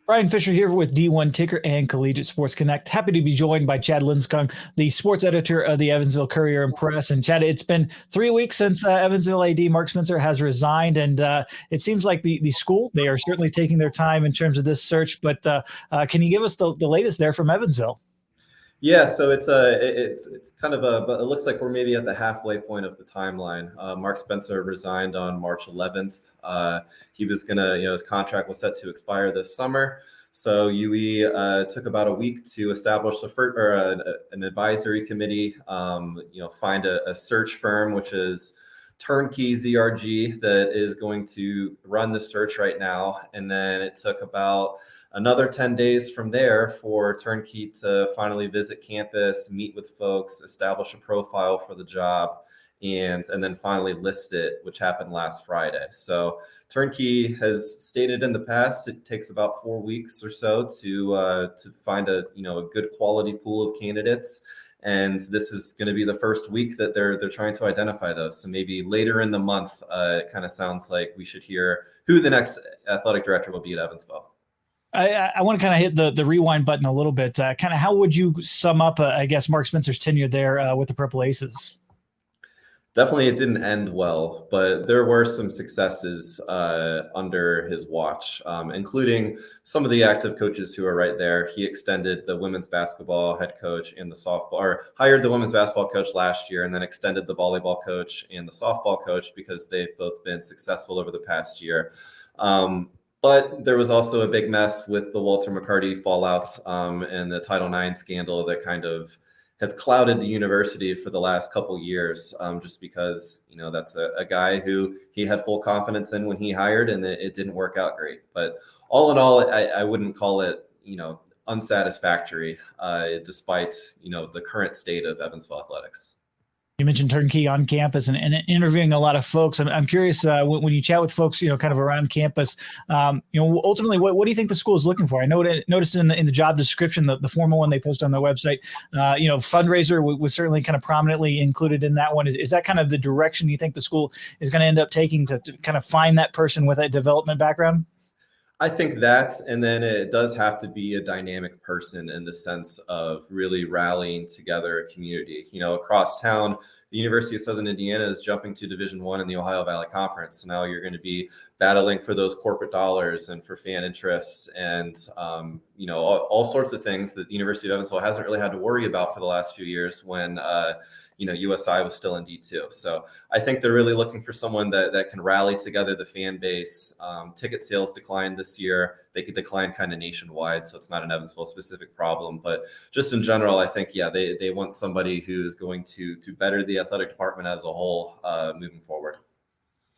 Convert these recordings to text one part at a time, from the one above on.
Bryan Fischer here with D1 Ticker and Collegiate Sports Connect. Happy to be joined by Chad Lindskog, the sports editor of the Evansville Courier Press. And Chad, it's been 3 weeks since Evansville AD Mark Spencer has resigned, and it seems like the school, they are certainly taking their time in terms of this search. But can you give us the latest there from Evansville? Yeah, so it's kind of but it looks like we're maybe at the halfway point of the timeline. Mark Spencer resigned on March 11th. He was gonna, his contract was set to expire this summer. So UE took about a week to establish an advisory committee. Find a search firm, which is Turnkey ZRG, that is going to run the search right now. And then it took about another 10 days from there for Turnkey to finally visit campus, meet with folks, establish a profile for the job, and then finally list it, which happened last Friday. So Turnkey has stated in the past it takes about 4 weeks or so to find a good quality pool of candidates. And this is going to be the first week that they're trying to identify those. So maybe later in the month, it kind of sounds like we should hear who the next athletic director will be at Evansville. I want to kind of hit the rewind button a little bit. Kind of how would you sum up, I guess, Mark Spencer's tenure there with the Purple Aces? Definitely, it didn't end well, but there were some successes under his watch, including some of the active coaches who are right there. He extended the women's basketball head coach and the softball, or hired the women's basketball coach last year, and then extended the volleyball coach and the softball coach because they've both been successful over the past year. But there was also a big mess with the Walter McCarty fallout and the Title IX scandal that kind of has clouded the university for the last couple years, just because, that's a guy who he had full confidence in when he hired, and it didn't work out great. But all in all, I wouldn't call it, unsatisfactory, despite, the current state of Evansville athletics. You mentioned Turnkey on campus and interviewing a lot of folks. I'm curious when you chat with folks, kind of around campus, ultimately, what do you think the school is looking for? I noticed in the job description, the formal one they post on their website, fundraiser was certainly kind of prominently included in that one. Is that kind of the direction you think the school is going to end up taking to kind of find that person with a development background? I think that, and then it does have to be a dynamic person in the sense of really rallying together a community. Across town, the University of Southern Indiana is jumping to Division I in the Ohio Valley Conference. So now you're going to be battling for those corporate dollars and for fan interest and, all sorts of things that the University of Evansville hasn't really had to worry about for the last few years when, USI was still in D2. So I think they're really looking for someone that can rally together the fan base. Ticket sales declined this year. They could decline kind of nationwide, so it's not an Evansville specific problem. But just in general, I think, they want somebody who is going to better the athletic department as a whole moving forward.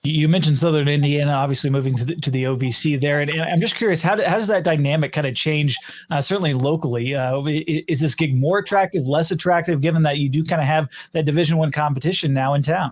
You mentioned Southern Indiana, obviously moving to the OVC there, and I'm just curious, how does that dynamic kind of change? Certainly locally, is this gig more attractive, less attractive, given that you do kind of have that Division I competition now in town?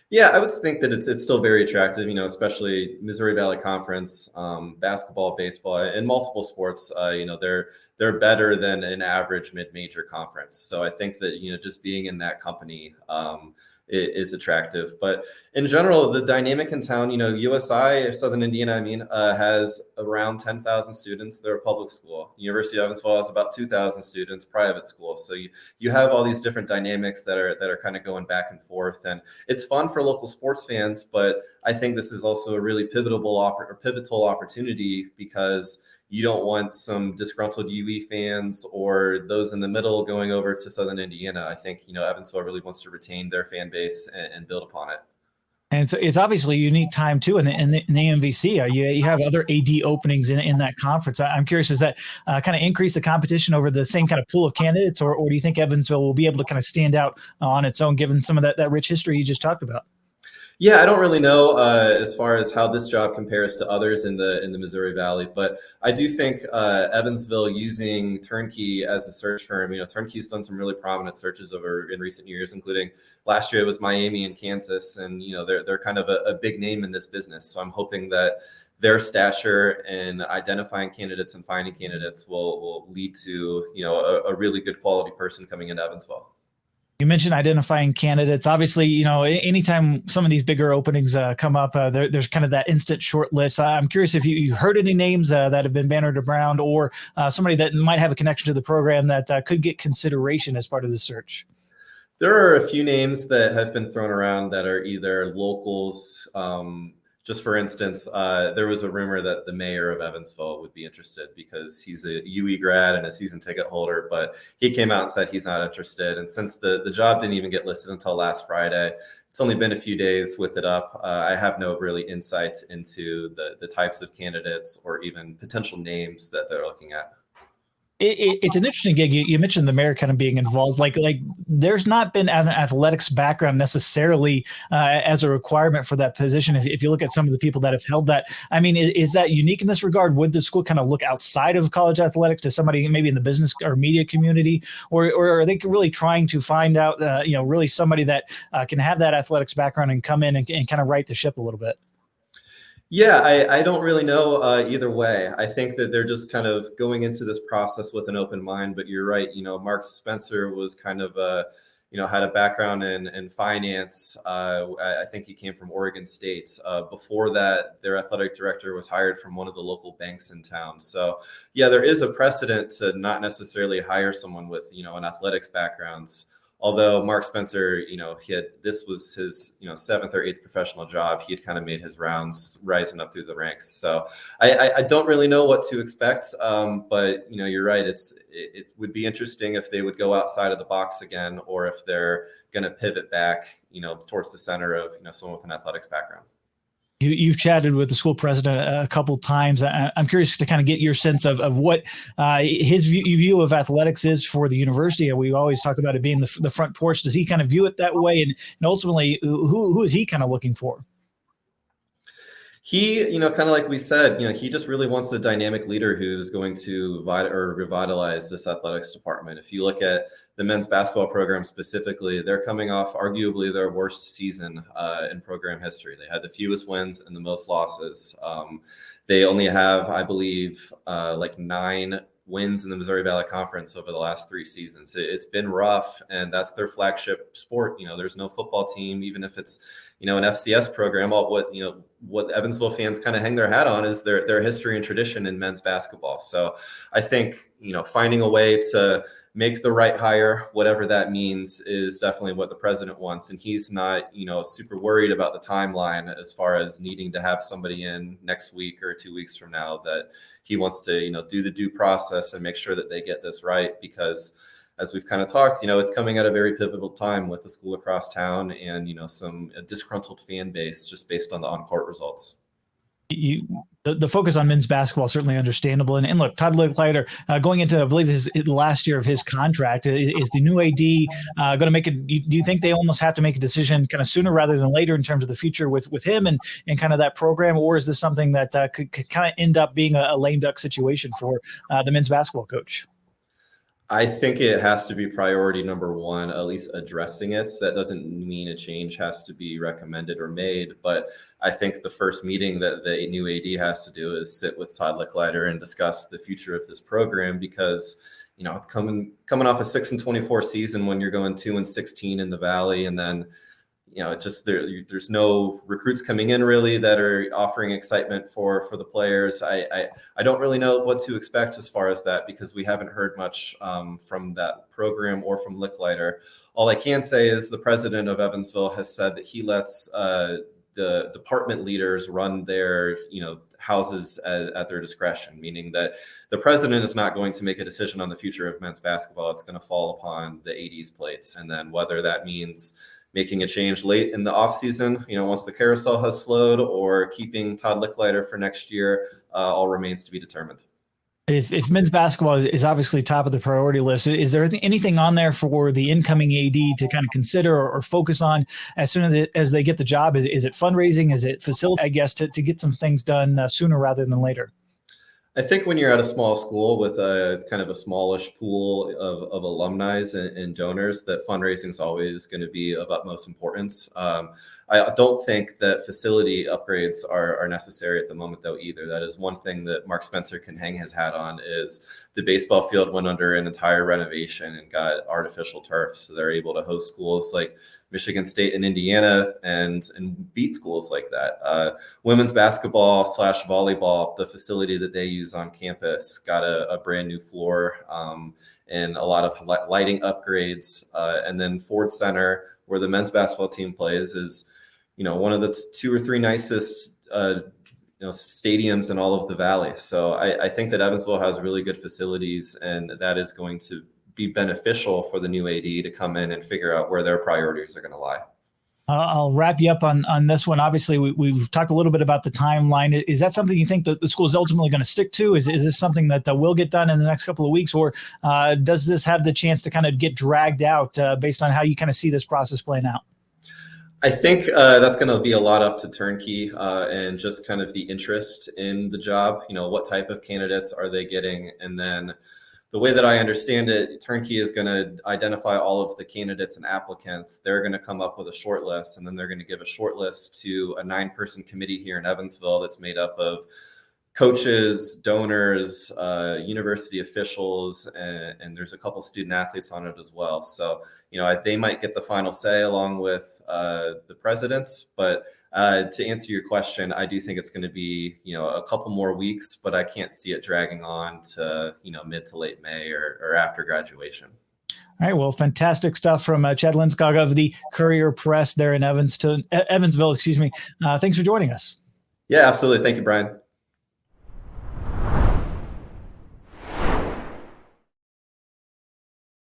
Yeah, I would think that it's still very attractive, especially Missouri Valley Conference, basketball, baseball, and multiple sports. They're better than an average mid-major conference. So I think that just being in that company is attractive. But in general, the dynamic in town, USI, Southern Indiana, has around 10,000 students. They're a public school. The University of Evansville has about 2,000 students, private school. So you have all these different dynamics that are kind of going back and forth. And it's fun for local sports fans, but I think this is also a really pivotal opportunity because you don't want some disgruntled UE fans or those in the middle going over to Southern Indiana. I think, Evansville really wants to retain their fan base and build upon it. And so it's obviously a unique time too in the MVC. You have other AD openings in that conference. I'm curious, does that kind of increase the competition over the same kind of pool of candidates, or do you think Evansville will be able to kind of stand out on its own, given some of that rich history you just talked about? Yeah, I don't really know as far as how this job compares to others in the Missouri Valley, but I do think Evansville using Turnkey as a search firm. Turnkey's done some really prominent searches in recent years, including last year it was Miami and Kansas, and they're kind of a big name in this business. So I'm hoping that their stature in identifying candidates and finding candidates will lead to a really good quality person coming into Evansville. You mentioned identifying candidates. Obviously, anytime some of these bigger openings come up, there's kind of that instant short list. I'm curious if you heard any names that have been bannered around, or somebody that might have a connection to the program that could get consideration as part of the search. There are a few names that have been thrown around that are either locals. Just for instance, there was a rumor that the mayor of Evansville would be interested because he's a UE grad and a season ticket holder, but he came out and said he's not interested. And since the job didn't even get listed until last Friday, it's only been a few days with it up. I have no really insights into the types of candidates or even potential names that they're looking at. It's an interesting gig. You mentioned the mayor kind of being involved. Like there's not been an athletics background necessarily as a requirement for that position. If you look at some of the people that have held that, I mean, is that unique in this regard? Would the school kind of look outside of college athletics to somebody maybe in the business or media community, or are they really trying to find out, really somebody that can have that athletics background and come in and kind of right the ship a little bit? Yeah, I don't really know either way. I think that they're just kind of going into this process with an open mind. But you're right. Mark Spencer was kind of had a background in finance. I think he came from Oregon State. Before that, their athletic director was hired from one of the local banks in town. So yeah, there is a precedent to not necessarily hire someone with an athletics background. Although Mark Spencer, this was his, 7th or 8th professional job. He had kind of made his rounds rising up through the ranks. So I don't really know what to expect. But you're right. It would be interesting if they would go outside of the box again, or if they're going to pivot back, towards the center of, someone with an athletics background. You've chatted with the school president a couple times. I'm curious to kind of get your sense of what his view of athletics is for the university. We always talk about it being the front porch. Does he kind of view it that way? And ultimately, who is he kind of looking for? He, kind of like we said, he just really wants a dynamic leader who's going to revitalize this athletics department. If you look at the men's basketball program specifically, they're coming off arguably their worst season in program history. They had the fewest wins and the most losses. They only have, I believe, 9 wins in the Missouri Valley Conference over the last 3 seasons. It's been rough, and that's their flagship sport. There's no football team, even if it's, an FCS program. What Evansville fans kind of hang their hat on is their history and tradition in men's basketball. So I think, finding a way to make the right hire, whatever that means, is definitely what the president wants. And he's not, super worried about the timeline as far as needing to have somebody in next week or 2 weeks from now. That he wants to, do the due process and make sure that they get this right, because as we've kind of talked, it's coming at a very pivotal time with the school across town and, a disgruntled fan base just based on the on-court results. The focus on men's basketball is certainly understandable. And look, Todd Licklider going into, I believe, his last year of his contract, is the new AD going to make it? Do you think they almost have to make a decision kind of sooner rather than later in terms of the future with him and kind of that program? Or is this something that could kind of end up being a lame duck situation for the men's basketball coach? I think it has to be priority number one, at least addressing it. That doesn't mean a change has to be recommended or made, but I think the first meeting that the new AD has to do is sit with Todd Licklider and discuss the future of this program, because coming off a 6-24 season when you're going 2-16 in the Valley, and then there's no recruits coming in really that are offering excitement for the players. I don't really know what to expect as far as that, because we haven't heard much from that program or from Licklider. All I can say is the president of Evansville has said that he lets the department leaders run their houses at their discretion, meaning that the president is not going to make a decision on the future of men's basketball. It's going to fall upon the AD's plates, and then whether that means making a change late in the offseason, once the carousel has slowed, or keeping Todd Licklider for next year, all remains to be determined. If men's basketball is obviously top of the priority list, is there anything on there for the incoming AD to kind of consider or focus on as soon as they get the job? Is it fundraising? Is it facility, I guess, to get some things done sooner rather than later? I think when you're at a small school with a kind of a smallish pool of alumni and donors, that fundraising is always going to be of utmost importance. I don't think that facility upgrades are necessary at the moment, though, either. That is one thing that Mark Spencer can hang his hat on, is the baseball field went under an entire renovation and got artificial turf. So they're able to host schools like Michigan State and Indiana and beat schools like that. Women's basketball / volleyball, the facility that they use on campus got a brand new floor and a lot of lighting upgrades. And then Ford Center, where the men's basketball team plays, is one of the 2 or 3 nicest stadiums in all of the valley. So I think that Evansville has really good facilities, and that is going to be beneficial for the new AD to come in and figure out where their priorities are going to lie. I'll wrap you up on this one. Obviously, we've talked a little bit about the timeline. Is that something you think that the school is ultimately going to stick to? Is this something that will get done in the next couple of weeks, or does this have the chance to kind of get dragged out based on how you kind of see this process playing out? I think that's going to be a lot up to Turnkey and just kind of the interest in the job. What type of candidates are they getting? And then the way that I understand it, Turnkey is going to identify all of the candidates and applicants. They're going to come up with a short list, and then they're going to give a short list to a 9-person committee here in Evansville that's made up of coaches, donors, university officials, and there's a couple student athletes on it as well. So, they might get the final say along with the presidents. But to answer your question, I do think it's going to be, a couple more weeks, but I can't see it dragging on to, mid to late May or after graduation. All right. Well, fantastic stuff from Chad Lindskog of the Courier Press there in Evansville. Thanks for joining us. Yeah, absolutely. Thank you, Bryan.